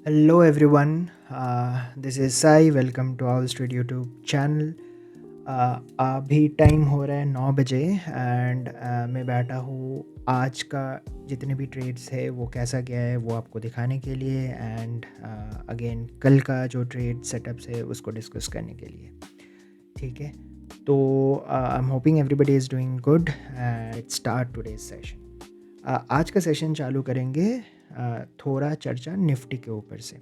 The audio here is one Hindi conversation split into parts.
Hello everyone, this is Sai. Welcome to our Street YouTube channel. अभी टाइम हो रहा है 9 बजे एंड मैं बैठा हूँ आज का जितने भी ट्रेड्स है वो कैसा गया है वो आपको दिखाने के लिए एंड अगेन कल का जो ट्रेड सेटअप्स है उसको डिस्कस करने के लिए। ठीक है, तो I am hoping everybody is doing good. Let's start today's session. आज का सेशन चालू करेंगे थोड़ा चर्चा निफ्टी के ऊपर से।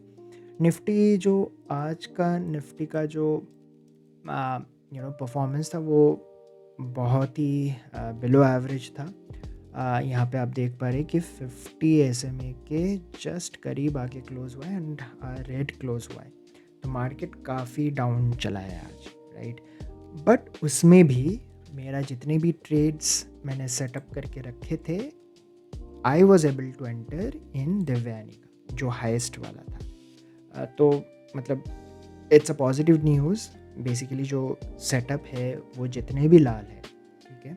निफ्टी जो आज का निफ्टी का जो परफॉर्मेंस था वो बहुत ही बिलो एवरेज था। यहाँ पे आप देख पा रहे कि 50 SMA के जस्ट करीब आके क्लोज हुआ है एंड रेड क्लोज हुआ है, तो मार्केट काफ़ी डाउन चला है आज, राइट। बट उसमें भी मेरा जितने भी ट्रेड्स मैंने सेटअप करके रखे थे, I was able to enter in Divyani का जो हाईएस्ट वाला था। तो मतलब it's a positive news. Basically जो सेटअप है वो जितने भी लाल है, ठीक है,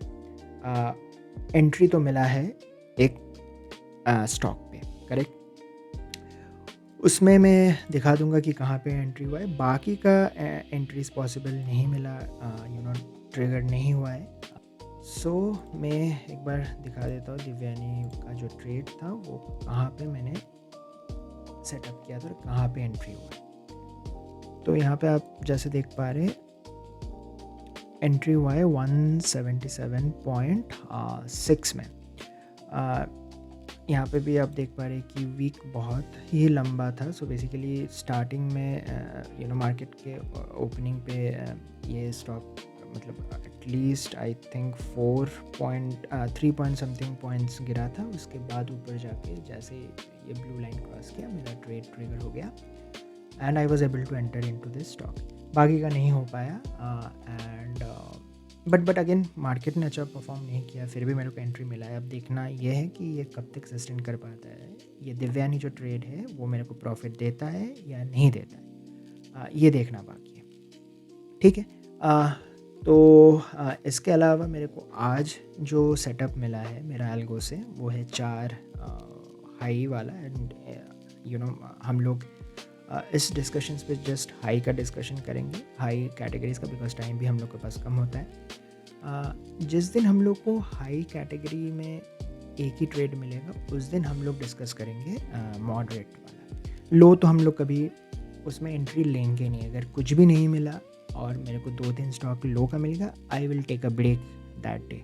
एंट्री तो मिला है एक स्टॉक पे, करेक्ट। उसमें मैं दिखा दूंगा कि कहाँ पे एंट्री हुआ है। बाकी का एंट्रीज पॉसिबल नहीं मिला, ट्रिगर नहीं हुआ है। सो मैं एक बार दिखा देता हूँ दिव्यानी का जो ट्रेड था वो कहाँ पे मैंने सेटअप किया था और कहाँ पे एंट्री हुआ है। तो यहाँ पे आप जैसे देख पा रहे एंट्री हुआ है 177.6 में। यहाँ पे भी आप देख पा रहे कि वीक बहुत ही लंबा था। सो बेसिकली स्टार्टिंग में मार्केट के ओपनिंग पे ये स्टॉक मतलब at least I think 3 point something points गिरा था। उसके बाद ऊपर जाके जैसे ये ब्लू लाइन क्रॉस किया मेरा ट्रेड ट्रिगर हो गया and I was able to enter into this stock. बाकी का नहीं हो पाया एंड बट अगेन मार्केट ने अच्छा परफॉर्म नहीं किया, फिर भी मेरे को एंट्री मिला है। अब देखना ये है कि ये कब तक सस्टेन कर पाता है। ये दिव्यानी जो ट्रेड है वो मेरे को प्रॉफिट देता है या नहीं देता है, ये देखना बाकी है, ठीक है। इसके अलावा मेरे को आज जो सेटअप मिला है मेरा एल्गो से वो है 4 हाई वाला एंड हम लोग इस डिस्कशंस पे जस्ट हाई का डिस्कशन करेंगे, हाई कैटेगरीज का, बिकॉज टाइम भी हम लोग के पास कम होता है। जिस दिन हम लोग को हाई कैटेगरी में एक ही ट्रेड मिलेगा उस दिन हम लोग डिस्कस करेंगे मॉडरेट वाला। लो तो हम लोग कभी उसमें एंट्री लेंगे नहीं। अगर कुछ भी नहीं मिला और मेरे को 2-3 स्टॉक लो का मिलेगा, I will take a break that day.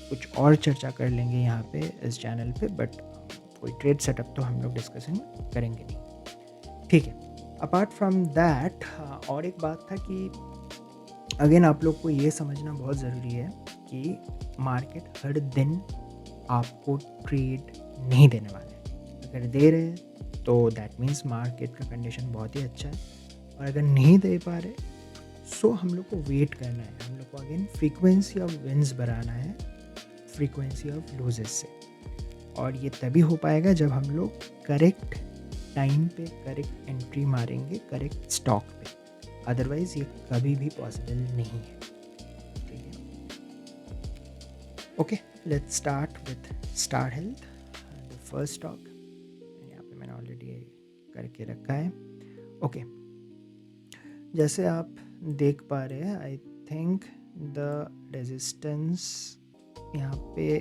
कुछ और चर्चा कर लेंगे यहाँ पे इस चैनल पे, बट कोई ट्रेड सेटअप तो हम लोग डिस्कशन करेंगे नहीं, ठीक है। अपार्ट फ्रॉम दैट और एक बात था कि अगेन आप लोग को ये समझना बहुत ज़रूरी है कि मार्केट हर दिन आपको ट्रेड नहीं देने वाला है। अगर दे रहे हैं तो दैट मीन्स मार्केट का कंडीशन बहुत ही अच्छा है, और अगर नहीं दे पा रहे सो हम लोग को वेट करना है। हम लोग को अगेन फ्रीक्वेंसी ऑफ विन्स बढ़ाना है फ्रीक्वेंसी ऑफ लूजेस से, और ये तभी हो पाएगा जब हम लोग करेक्ट टाइम पे करेक्ट एंट्री मारेंगे करेक्ट स्टॉक पे। अदरवाइज ये कभी भी पॉसिबल नहीं है, ठीक है। Okay, let's start with star health, the first stock. यहाँ पे मैंने ऑलरेडी करके रखा है। ओके, जैसे आप देख पा रहे हैं आई थिंक द रेजिस्टेंस यहाँ पे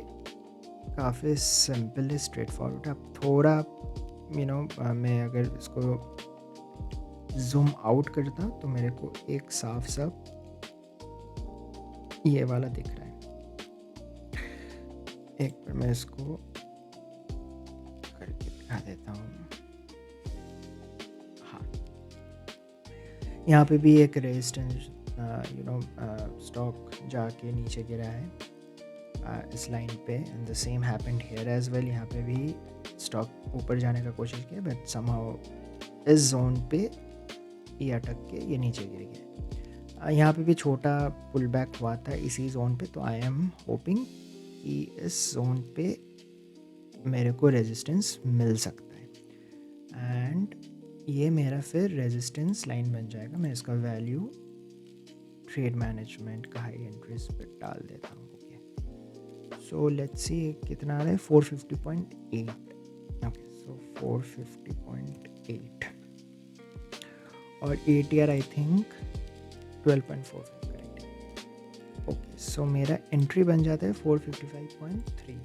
काफ़ी सिंपल स्ट्रेट फॉरवर्ड है। अब थोड़ा मैं अगर इसको जूम आउट करता तो मेरे को एक साफ साफ ये वाला दिख रहा है। एक बार मैं इसको करके दिखा देता हूँ। हाँ, यहाँ पे भी एक रेजिस्टेंस स्टॉक जाके नीचे गिरा है इस लाइन पे, and the same happened here as well. यहाँ पे भी स्टॉक ऊपर जाने का कोशिश किया बट समहाउ इस जोन पे ये अटक के ये नीचे गिर गया। यहाँ पे भी छोटा पुल बैक हुआ था इसी जोन पे, तो आई एम होपिंग कि इस जोन पे मेरे को रेजिस्टेंस मिल सकता है एंड ये मेरा फिर रेजिस्टेंस लाइन बन जाएगा। मैं इसका वैल्यू ट्रेड मैनेजमेंट का हाई एंट्रीज पे डाल देता हूँ। ओके, सो लेट्स सी कितना आ रहा है, 450.8। ओके, सो 450.8 8 और ATR I think 12.45 correct. Okay so मेरा एंट्री बन जाता है 455.3।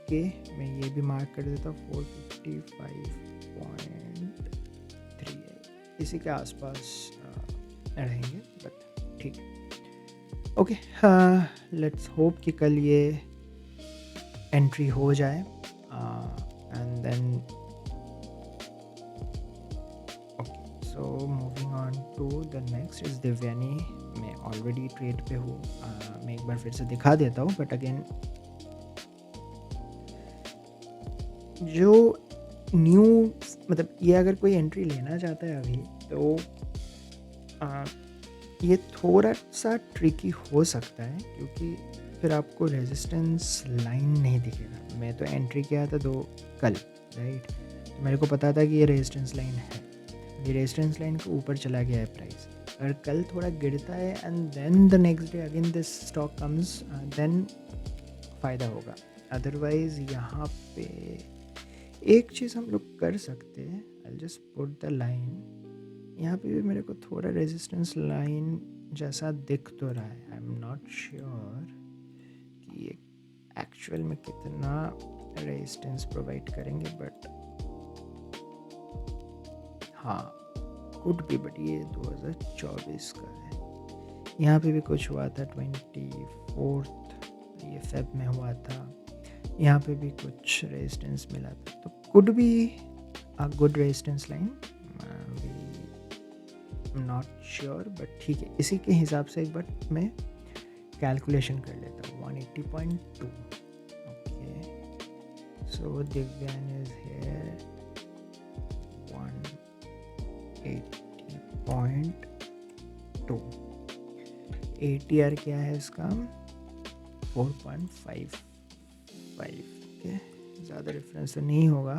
ओके मैं ये भी मार्क कर देता हूँ 455.3 इसी के आसपास रहेंगे बट ठीक है। ओके लेट्स होप कि कल ये एंट्री हो जाए and then okay so moving on to the next is Divyani. मैं ऑलरेडी ट्रेड पे हूँ, मैं एक बार फिर से दिखा देता हूँ बट अगेन जो न्यू मतलब ये अगर कोई एंट्री लेना चाहता है अभी तो ये थोड़ा सा ट्रिकी हो सकता है क्योंकि फिर आपको रेजिस्टेंस लाइन नहीं दिखेगा। मैं तो एंट्री किया था दो कल राइट, तो मेरे को पता था कि ये रेजिस्टेंस लाइन है, ये रेजिस्टेंस लाइन के ऊपर चला गया है प्राइस। अगर कल थोड़ा गिरता है and then the next day again this stock comes then फ़ायदा होगा। अदरवाइज़ यहाँ पे एक चीज़ हम लोग कर सकते हैं, I just put the line, यहाँ पे भी मेरे को थोड़ा रेजिस्टेंस लाइन जैसा दिख तो रहा है। आई एम नॉट श्योर कि ये एक्चुअल में कितना रेजिस्टेंस प्रोवाइड करेंगे बट हाँ कुड भी, बट ये 2024 का है। यहाँ पे भी कुछ हुआ था 24 ये फेब में हुआ था, यहाँ पे भी कुछ रेजिस्टेंस मिला था, तो could be a good resistance line, not sure but ठीक है। इसी के हिसाब से एक बार मैं कैलकुलेशन कर लेता हूँ 180.2। Okay so दिव्यान is here 180.2। ATR क्या है इसका 4.55। ओके ज़्यादा डिफरेंस तो नहीं होगा।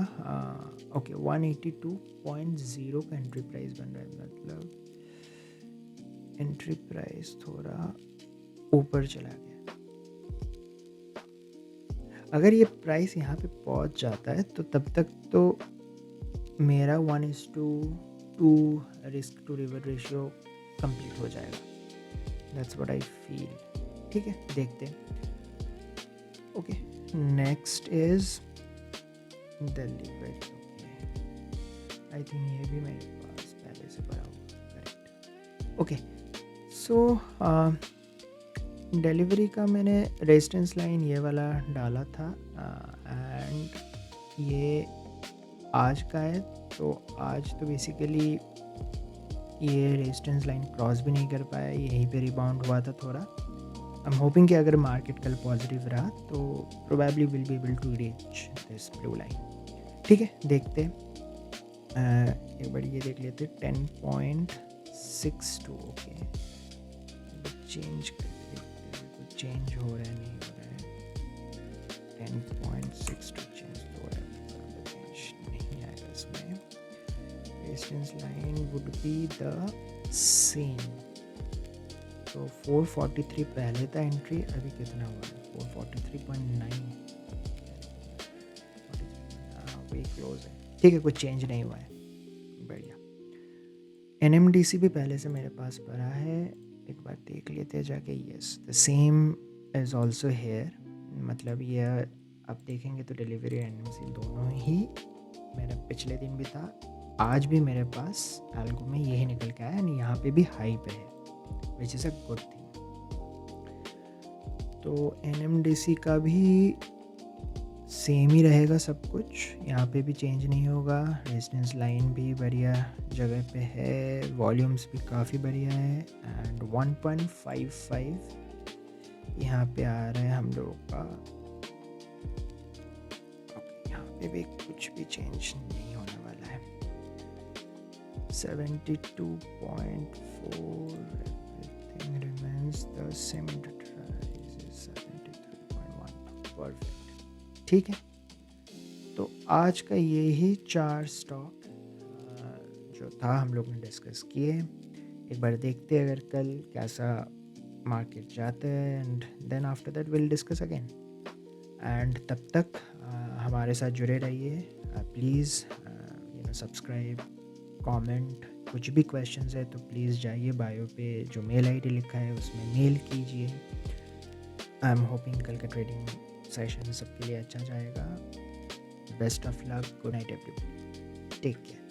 ओके 182.0 का एंट्री प्राइस बन रहा है, मतलब एंट्री प्राइस थोड़ा ऊपर चला गया। अगर ये प्राइस यहाँ पे पहुँच जाता है तो तब तक तो मेरा 1:2 risk to reward ratio complete हो जाएगा। That's what I feel. ठीक है देखते हैं। Okay next is delivery. I think ये भी मेरे पास पहले से पड़ा हुआ करेक्ट। ओके सो डिलीवरी का मैंने रेजिस्टेंस लाइन ये वाला डाला था एंड ये आज का है, तो आज तो बेसिकली ये रेजिस्टेंस लाइन क्रॉस भी नहीं कर पाया, यहीं पे रिबाउंड हुआ था थोड़ा। आई एम होपिंग कि अगर मार्केट कल पॉजिटिव रहा तो probably will be able to reach this blue line. ठीक है देखते हैं। एक बार ये देख लेते 10.62। ओके चेंज करके देखते हैं कुछ चेंज हो रहा है नहीं हो रहा है। 10.62 चेंज हो रहा है, चेंज नहीं आएगा इसमें। Resistance line would be the same, तो 443 पहले था एंट्री, अभी कितना हुआ है 443.9 वही क्लोज है। ठीक है कुछ चेंज नहीं हुआ है, बढ़िया। NMDC भी पहले से मेरे पास पड़ा है, एक बार देख लेते हैं जाके। Yes the same is also here, मतलब ये आप देखेंगे तो डिलीवरी और NMDC दोनों ही मेरा पिछले दिन भी था, आज भी मेरे पास एल्गो में यही निकल के आया एंड यहाँ पे भी हाई पे है which is a good thing. तो NMDC का भी सेम ही रहेगा सब कुछ, यहाँ पे भी चेंज नहीं होगा। रेजिस्टेंस लाइन भी बढ़िया जगह पे है, वॉल्यूम्स भी काफ़ी बढ़िया है एंड 1.55 यहाँ पे आ रहा है हम लोगों का। यहाँ पे भी कुछ भी चेंज नहीं होने वाला है। 72.4 everything remains the same, price is 73.1 perfect. ठीक है तो आज का ये ही 4 स्टॉक जो था हम लोग ने डिस्कस किए। एक बार देखते हैं अगर कल कैसा मार्केट जाता है and then after that will discuss again. And तब तक हमारे साथ जुड़े रहिए प्लीज़, सब्सक्राइब, कमेंट, कुछ भी क्वेश्चंस है तो प्लीज़ जाइए बायो पे जो मेल आईडी लिखा है उसमें मेल कीजिए। आई एम होपिंग कल का ट्रेडिंग सेशन सबके लिए अच्छा जाएगा। Best of luck, good night everyone, take care.